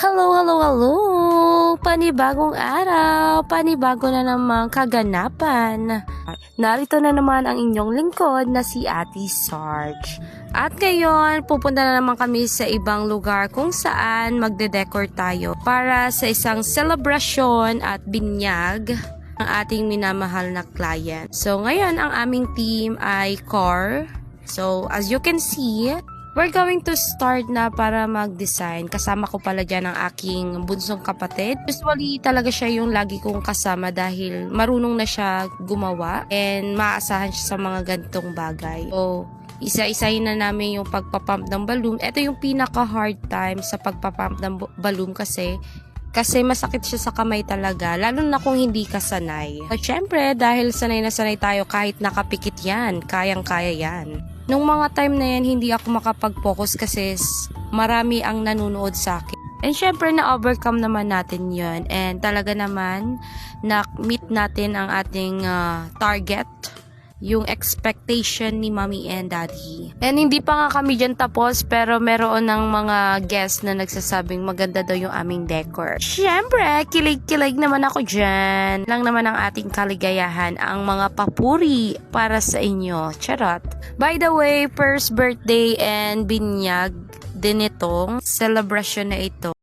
Hello, hello, hello! Panibagong araw, panibago na namang kaganapan. Narito na naman ang inyong lingkod na si Ate Sarge. At ngayon, pupunta na naman kami sa ibang lugar kung saan magde-decor tayo para sa isang selebrasyon at binyag ng ating minamahal na client. So ngayon, ang aming team ay car. So as you can see, we're going to start na para mag-design. Kasama ko pala dyan ang aking bunsong kapatid. Usually talaga siya yung lagi kong kasama dahil marunong na siya gumawa and maaasahan siya sa mga ganitong bagay. So, isa-isahin na namin yung pagpapump ng balloon. Ito yung pinaka-hard time sa pagpapump ng balloon kasi masakit siya sa kamay talaga, lalo na kung hindi ka sanay. At syempre, dahil sanay na sanay tayo kahit nakapikit yan, kayang-kaya yan. Nung mga time na yan, hindi ako makapag-focus kasi marami ang nanonood sa akin. And syempre, na-overcome naman natin yun. And talaga naman, na-meet natin ang ating target, yung expectation ni Mommy and Daddy. And hindi pa nga kami dyan tapos, pero meron ng mga guests na nagsasabing maganda daw yung aming decor. Syempre, kilig-kilig naman ako dyan. Lang naman ang ating kaligayahan, ang mga papuri para sa inyo. Charot. By the way, first birthday and binyag din itong celebration na ito